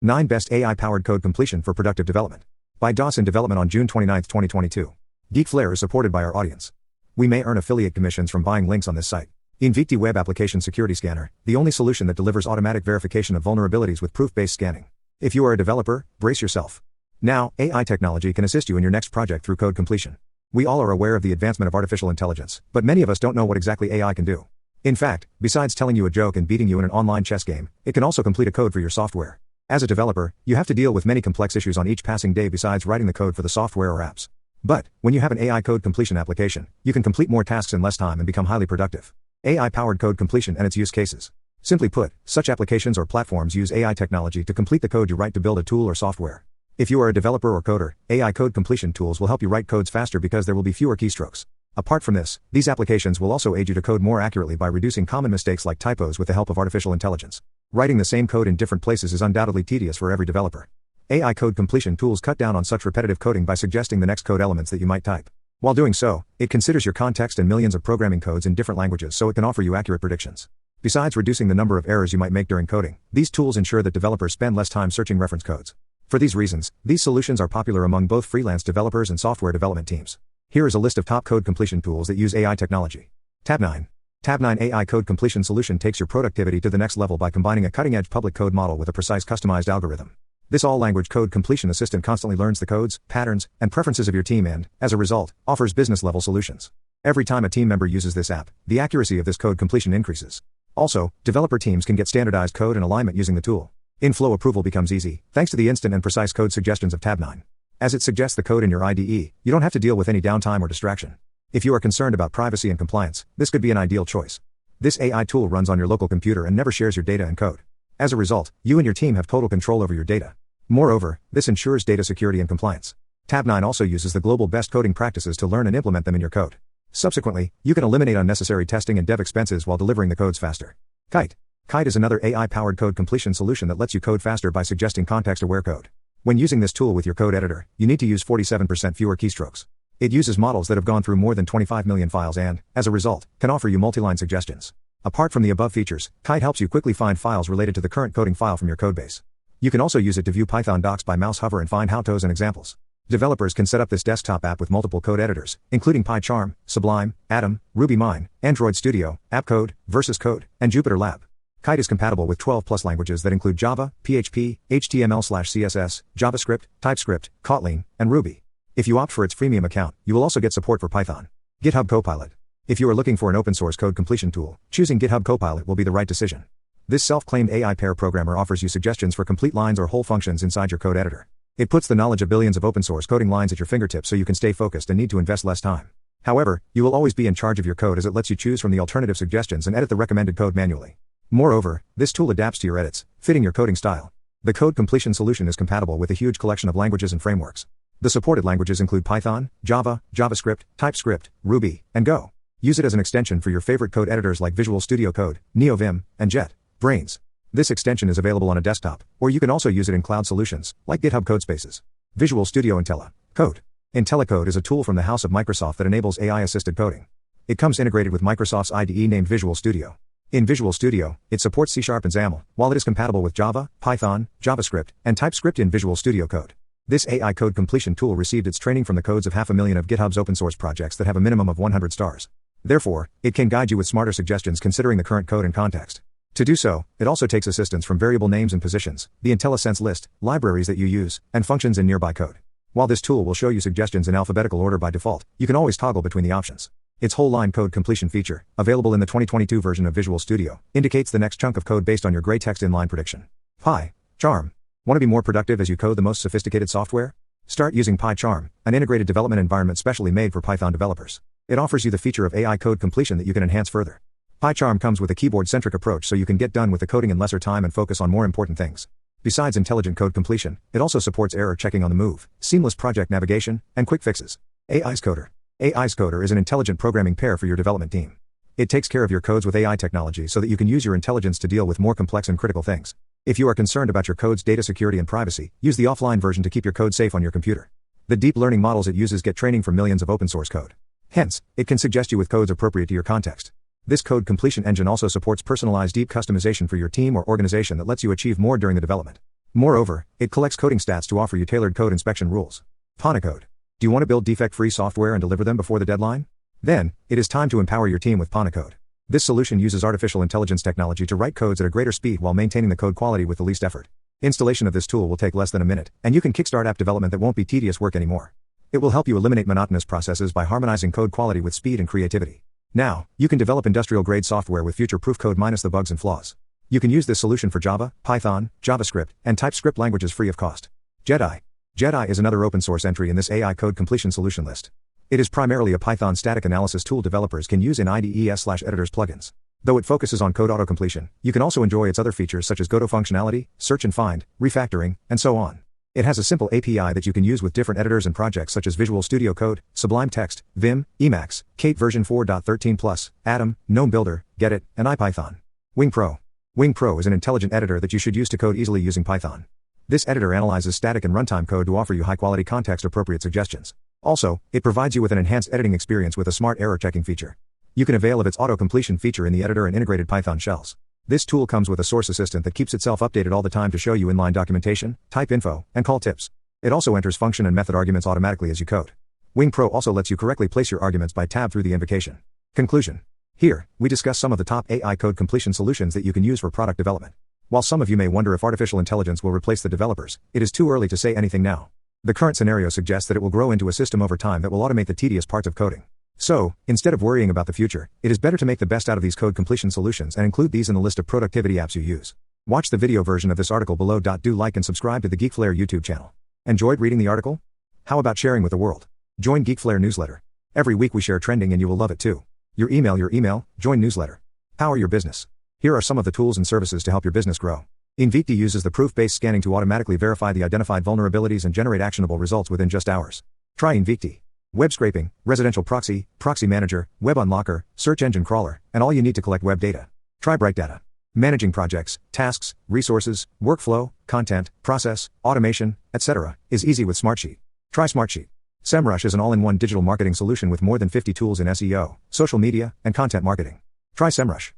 9 Best AI-Powered Code Completion for Productive Development. By DOS in development on June 29, 2022. Geekflare is supported by our audience. We may earn affiliate commissions from buying links on this site. Invicti Web Application Security Scanner, the only solution that delivers automatic verification of vulnerabilities with proof-based scanning. If you are a developer, brace yourself. Now, AI technology can assist you in your next project through code completion. We all are aware of the advancement of artificial intelligence, but many of us don't know what exactly AI can do. In fact, besides telling you a joke and beating you in an online chess game, it can also complete a code for your software. As a developer, you have to deal with many complex issues on each passing day besides writing the code for the software or apps. But, when you have an AI code completion application, you can complete more tasks in less time and become highly productive. AI-powered code completion and its use cases. Simply put, such applications or platforms use AI technology to complete the code you write to build a tool or software. If you are a developer or coder, AI code completion tools will help you write codes faster because there will be fewer keystrokes. Apart from this, these applications will also aid you to code more accurately by reducing common mistakes like typos with the help of artificial intelligence. Writing the same code in different places is undoubtedly tedious for every developer. AI code completion tools cut down on such repetitive coding by suggesting the next code elements that you might type. While doing so, it considers your context and millions of programming codes in different languages so it can offer you accurate predictions. Besides reducing the number of errors you might make during coding, these tools ensure that developers spend less time searching reference codes. For these reasons, these solutions are popular among both freelance developers and software development teams. Here is a list of top code completion tools that use AI technology. Tabnine. Tabnine AI code completion solution takes your productivity to the next level by combining a cutting-edge public code model with a precise customized algorithm. This all-language code completion assistant constantly learns the codes, patterns, and preferences of your team and, as a result, offers business-level solutions. Every time a team member uses this app, the accuracy of this code completion increases. Also, developer teams can get standardized code and alignment using the tool. In-flow approval becomes easy, thanks to the instant and precise code suggestions of Tabnine. As it suggests the code in your IDE, you don't have to deal with any downtime or distraction. If you are concerned about privacy and compliance, this could be an ideal choice. This AI tool runs on your local computer and never shares your data and code. As a result, you and your team have total control over your data. Moreover, this ensures data security and compliance. Tabnine also uses the global best coding practices to learn and implement them in your code. Subsequently, you can eliminate unnecessary testing and dev expenses while delivering the codes faster. Kite. Kite is another AI-powered code completion solution that lets you code faster by suggesting context-aware code. When using this tool with your code editor, you need to use 47% fewer keystrokes. It uses models that have gone through more than 25 million files and, as a result, can offer you multi-line suggestions. Apart from the above features, Kite helps you quickly find files related to the current coding file from your codebase. You can also use it to view Python docs by mouse hover and find how-tos and examples. Developers can set up this desktop app with multiple code editors, including PyCharm, Sublime, Atom, RubyMine, Android Studio, AppCode, Versus Code, and JupyterLab. Kite is compatible with 12+ languages that include Java, PHP, HTML/CSS, JavaScript, TypeScript, Kotlin, and Ruby. If you opt for its freemium account, you will also get support for Python. GitHub Copilot. If you are looking for an open-source code completion tool, choosing GitHub Copilot will be the right decision. This self-claimed AI pair programmer offers you suggestions for complete lines or whole functions inside your code editor. It puts the knowledge of billions of open-source coding lines at your fingertips so you can stay focused and need to invest less time. However, you will always be in charge of your code as it lets you choose from the alternative suggestions and edit the recommended code manually. Moreover, this tool adapts to your edits, fitting your coding style. The code completion solution is compatible with a huge collection of languages and frameworks. The supported languages include Python, Java, JavaScript, TypeScript, Ruby, and Go. Use it as an extension for your favorite code editors like Visual Studio Code, NeoVim, and JetBrains. This extension is available on a desktop, or you can also use it in cloud solutions, like GitHub Codespaces. Visual Studio IntelliCode. IntelliCode is a tool from the house of Microsoft that enables AI-assisted coding. It comes integrated with Microsoft's IDE named Visual Studio. In Visual Studio, it supports C# and XAML, while it is compatible with Java, Python, JavaScript, and TypeScript in Visual Studio Code. This AI code completion tool received its training from the codes of 500,000 of GitHub's open-source projects that have a minimum of 100 stars. Therefore, it can guide you with smarter suggestions considering the current code and context. To do so, it also takes assistance from variable names and positions, the IntelliSense list, libraries that you use, and functions in nearby code. While this tool will show you suggestions in alphabetical order by default, you can always toggle between the options. Its whole-line code completion feature, available in the 2022 version of Visual Studio, indicates the next chunk of code based on your gray text inline prediction. PyCharm. Want to be more productive as you code the most sophisticated software? Start using PyCharm, an integrated development environment specially made for Python developers. It offers you the feature of AI code completion that you can enhance further. PyCharm comes with a keyboard-centric approach so you can get done with the coding in lesser time and focus on more important things. Besides intelligent code completion, it also supports error checking on the move, seamless project navigation, and quick fixes. AIsCoder. AIsCoder is an intelligent programming pair for your development team. It takes care of your codes with AI technology so that you can use your intelligence to deal with more complex and critical things. If you are concerned about your code's data security and privacy, use the offline version to keep your code safe on your computer. The deep learning models it uses get training from millions of open source code. Hence, it can suggest you with codes appropriate to your context. This code completion engine also supports personalized deep customization for your team or organization that lets you achieve more during the development. Moreover, it collects coding stats to offer you tailored code inspection rules. Ponecode. Do you want to build defect-free software and deliver them before the deadline? Then, it is time to empower your team with Ponecode. This solution uses artificial intelligence technology to write codes at a greater speed while maintaining the code quality with the least effort. Installation of this tool will take less than a minute, and you can kickstart app development that won't be tedious work anymore. It will help you eliminate monotonous processes by harmonizing code quality with speed and creativity. Now, you can develop industrial-grade software with future-proof code minus the bugs and flaws. You can use this solution for Java, Python, JavaScript, and TypeScript languages free of cost. Jedi. Jedi is another open-source entry in this AI code completion solution list. It is primarily a Python static analysis tool developers can use in IDEs/editors plugins. Though it focuses on code auto-completion, you can also enjoy its other features such as Godot functionality, search and find, refactoring, and so on. It has a simple API that you can use with different editors and projects such as Visual Studio Code, Sublime Text, Vim, Emacs, Kate version 4.13+, Atom, GNOME Builder, Gedit, and IPython. WingPro. WingPro is an intelligent editor that you should use to code easily using Python. This editor analyzes static and runtime code to offer you high-quality context-appropriate suggestions. Also, it provides you with an enhanced editing experience with a smart error-checking feature. You can avail of its auto-completion feature in the editor and integrated Python shells. This tool comes with a source assistant that keeps itself updated all the time to show you inline documentation, type info, and call tips. It also enters function and method arguments automatically as you code. WingPro also lets you correctly place your arguments by tab through the invocation. Conclusion. Here, we discuss some of the top AI code completion solutions that you can use for product development. While some of you may wonder if artificial intelligence will replace the developers, it is too early to say anything now. The current scenario suggests that it will grow into a system over time that will automate the tedious parts of coding. So, instead of worrying about the future, it is better to make the best out of these code completion solutions and include these in the list of productivity apps you use. Watch the video version of this article below. Do like and subscribe to the Geekflare YouTube channel. Enjoyed reading the article? How about sharing with the world? Join Geekflare newsletter. Every week we share trending and you will love it too. Your email, join newsletter. Power your business. Here are some of the tools and services to help your business grow. Invicti uses the proof-based scanning to automatically verify the identified vulnerabilities and generate actionable results within just hours. Try Invicti. Web scraping, residential proxy, proxy manager, web unlocker, search engine crawler, and all you need to collect web data. Try BrightData. Managing projects, tasks, resources, workflow, content, process, automation, etc. is easy with Smartsheet. Try Smartsheet. SEMrush is an all-in-one digital marketing solution with more than 50 tools in SEO, social media, and content marketing. Try SEMrush.